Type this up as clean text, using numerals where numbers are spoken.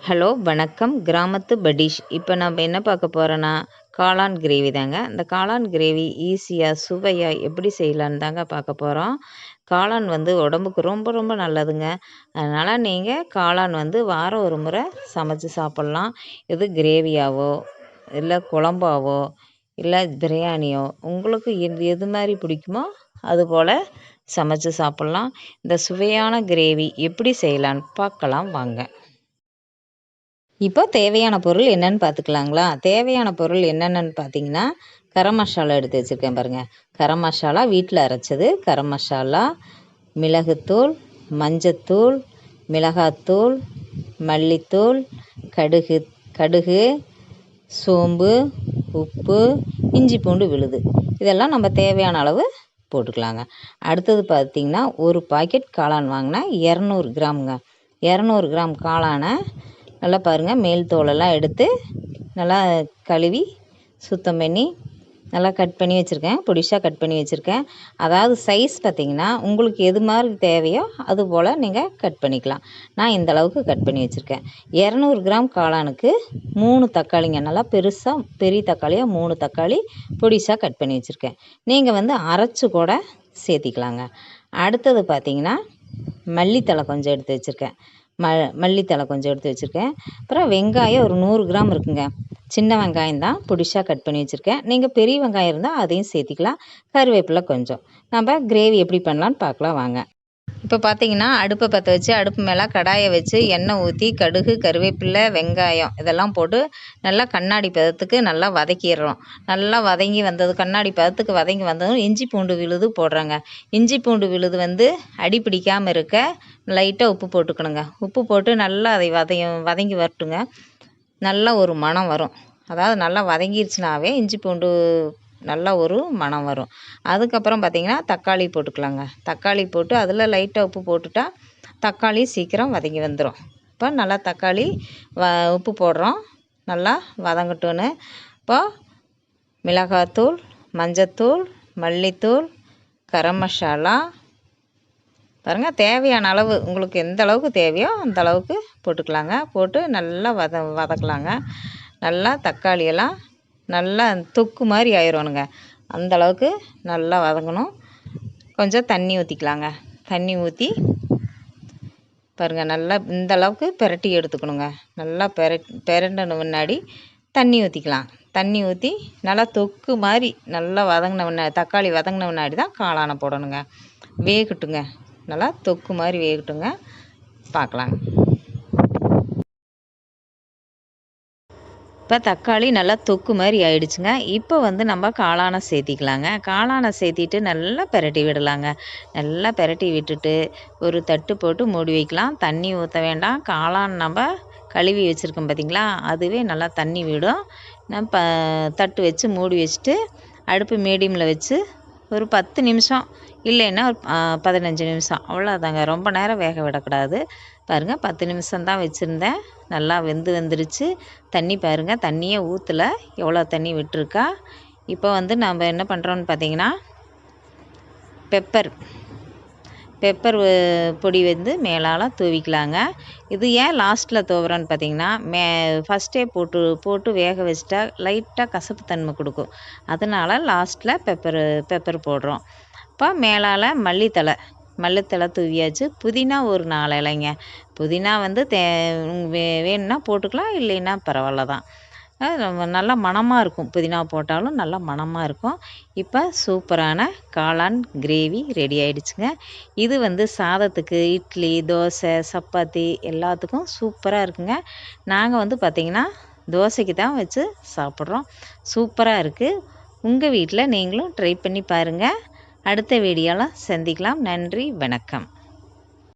Hello வணக்கம். கிராமத்து பட்டீஷ். இப்போ நம்ம என்ன பார்க்க போகிறோன்னா, காளான் கிரேவி தாங்க. இந்த காளான் கிரேவி ஈஸியாக சுவையாக எப்படி செய்யலான்னு தாங்க பார்க்க போகிறோம். காளான் வந்து உடம்புக்கு ரொம்ப ரொம்ப நல்லதுங்க. அதனால் நீங்கள் காளான் வந்து வாரம் ஒரு முறை சமைச்சு சாப்பிட்லாம். இது கிரேவியாவோ இல்லை குழம்பாவோ இல்லை பிரியாணியோ உங்களுக்கு எது மாதிரி பிடிக்குமோ அதுபோல் சமைச்சு சாப்பிட்லாம். இந்த சுவையான கிரேவி எப்படி செய்யலான்னு பார்க்கலாம் வாங்க. இப்போ தேவையான பொருள் என்னென்னு பார்த்துக்கலாங்களா? தேவையான பொருள் என்னென்னு பார்த்தீங்கன்னா, கரம் மசாலா எடுத்து வச்சுருக்கேன் பாருங்கள். கரம் மசாலா வீட்டில் அரைச்சது. கரம் மசாலா, மிளகுத்தூள், மஞ்சத்தூள், மிளகாத்தூள், மல்லித்தூள், கடுகு, சோம்பு, உப்பு, இஞ்சி பூண்டு விழுது. இதெல்லாம் நம்ம தேவையான அளவு போட்டுக்கலாங்க. அடுத்தது பார்த்திங்கன்னா, ஒரு பாக்கெட் காளான் வாங்கினா 200 கிராமுங்க. 200 கிராம் காளானை நல்லா பாருங்கள், மேல் தோலெல்லாம் எடுத்து நல்லா கழுவி சுத்தம் பண்ணி நல்லா கட் பண்ணி வச்சுருக்கேன். பொடிசாக கட் பண்ணி வச்சுருக்கேன். அதாவது சைஸ் பார்த்திங்கன்னா உங்களுக்கு எது மாதிரி தேவையோ அது போல் நீங்கள் கட் பண்ணிக்கலாம். நான் இந்த அளவுக்கு கட் பண்ணி வச்சுருக்கேன். 200 கிராம் காளானுக்கு 3 தக்காளிங்க. நல்லா பெருசாக பெரிய தக்காளியாக 3 தக்காளி பொடிசாக கட் பண்ணி வச்சுருக்கேன். நீங்கள் வந்து அரைச்சி கூட சேர்த்திக்கலாங்க. அடுத்தது பார்த்திங்கன்னா, மல்லித்தழை கொஞ்சம் எடுத்து வச்சுருக்கேன். மல்லித்தழை கொஞ்சம் எடுத்து வச்சுருக்கேன். அப்புறம் வெங்காயம் ஒரு 100 கிராம் இருக்குங்க. சின்ன வெங்காயம் தான் பொடிசாக கட் பண்ணி வச்சுருக்கேன். நீங்கள் பெரிய வெங்காயம் இருந்தால் அதையும் சேர்த்திக்கலாம். கருவேப்பிலை கொஞ்சம். நம்ம கிரேவி எப்படி பண்ணலான்னு பார்க்கலாம் வாங்க. இப்போ பார்த்தீங்கன்னா, அடுப்பை பற்ற வச்சு அடுப்பு மேலே கடாயை வச்சு எண்ணெய் ஊற்றி கடுகு, கருவேப்பிலை, வெங்காயம் இதெல்லாம் போட்டு நல்லா கண்ணாடி பதத்துக்கு நல்லா வதக்கிடுறோம். நல்லா வதங்கி வந்தது கண்ணாடி பதத்துக்கு வதங்கி வந்ததும் இஞ்சி பூண்டு விழுது போடுறோங்க. இஞ்சி பூண்டு விழுது வந்து அடி பிடிக்காமல் இருக்க லைட்டாக உப்பு போட்டுக்கணுங்க. உப்பு போட்டு நல்லா அதை வதங்கி வரட்டுங்க. நல்லா ஒரு மணம் வரும். அதாவது நல்லா வதங்கிருச்சுனாவே இஞ்சி பூண்டு நல்லா ஒரு மணம் வரும். அதுக்கப்புறம் பார்த்திங்கன்னா, தக்காளி போட்டுக்கலாங்க. தக்காளி போட்டு அதில் லைட்டாக உப்பு போட்டுட்டா தக்காளி சீக்கிரம் வதங்கி வந்துடும். இப்போ நல்லா தக்காளி உப்பு போடுறோம். நல்லா வதங்கட்டுன்னு. இப்போ மிளகாத்தூள், மஞ்சத்தூள், மல்லித்தூள், கரம் மசாலா பாருங்கள், தேவையான அளவு உங்களுக்கு எந்த அளவுக்கு தேவையோ அந்த அளவுக்கு போட்டுக்கலாங்க. போட்டு நல்லா வதக்கலாங்க. நல்லா தக்காளியெல்லாம் நல்லா தொக்கு மாதிரி ஆயிரணுங்க. அந்தளவுக்கு நல்லா வதங்கணும். கொஞ்சம் தண்ணி ஊற்றிக்கலாங்க. தண்ணி ஊற்றி பாருங்கள், நல்லா இந்த அளவுக்கு பிரட்டி எடுத்துக்கணுங்க. நல்லா பிரட்டின முன்னாடி தண்ணி ஊற்றிக்கலாம். தண்ணி ஊற்றி நல்லா தொக்கு மாதிரி நல்லா தக்காளி வதங்கின முன்னாடி தான் காளானை போடணுங்க. வேகட்டுங்க. நல்லா தொக்கு மாதிரி வேகட்டுங்க. பார்க்கலாங்க. இப்போ தக்காளி நல்லா தொக்கு மாதிரி ஆயிடுச்சுங்க. இப்போ வந்து நம்ம காளானை சேர்த்திக்கலாங்க. காளானை சேர்த்திட்டு நல்லா பிரட்டி விடலாங்க. நல்லா பிரட்டி விட்டுட்டு ஒரு தட்டு போட்டு மூடி வைக்கலாம். தண்ணி ஊற்ற வேண்டாம். காளான் நம்ம கழுவி வச்சுருக்கோம் பார்த்திங்களா, அதுவே நல்லா தண்ணி விடும். நம்ம தட்டு வச்சு மூடி வச்சுட்டு அடுப்பு மீடியமில் வச்சு ஒரு 10 நிமிஷம் இல்லைன்னா ஒரு 15 நிமிஷம் அவ்வளோதாங்க. ரொம்ப நேரம் வேக விடக்கூடாது. பாருங்கள், 10 நிமிஷம் தான் வச்சுருந்தேன். நல்லா வெந்துருச்சு. தண்ணி பாருங்கள், தண்ணியே ஊற்றல, எவ்வளோ தண்ணி விட்டுருக்கா. இப்போ வந்து நம்ம என்ன பண்ணுறோன்னு பார்த்தீங்கன்னா, பெப்பர் பொடி வந்து மேலால் தூவிக்கலாங்க. இது ஏன் லாஸ்ட்டில் தூவுறோன்னு பார்த்தீங்கன்னா, ஃபஸ்ட்டே போட்டு வேக வச்சிட்டா லைட்டாக கசப்பு தன்மை கொடுக்கும். அதனால் லாஸ்ட்டில் பெப்பர் போடுறோம். இப்போ மேலால் மல்லித்தழை தூவியாச்சு. புதினா ஒரு 4 இலைங்க. புதினா வந்து வேணும்னா போட்டுக்கலாம், இல்லைன்னா பரவாயில்ல தான். நல்லா மணமாக இருக்கும். புதினா போட்டாலும் நல்லா மணமாக இருக்கும். இப்போ சூப்பரான காளான் கிரேவி ரெடி ஆகிடுச்சுங்க. இது வந்து சாதத்துக்கு, இட்லி, தோசை, சப்பாத்தி எல்லாத்துக்கும் சூப்பராக இருக்குங்க. நாங்கள் வந்து பார்த்திங்கன்னா தோசைக்கு தான் வச்சு சாப்பிட்றோம். சூப்பராக இருக்குது. உங்கள் வீட்டில் நீங்களும் ட்ரை பண்ணி பாருங்கள். அடுத்த வீடியோவில் சந்திக்கலாம். நன்றி, வணக்கம்.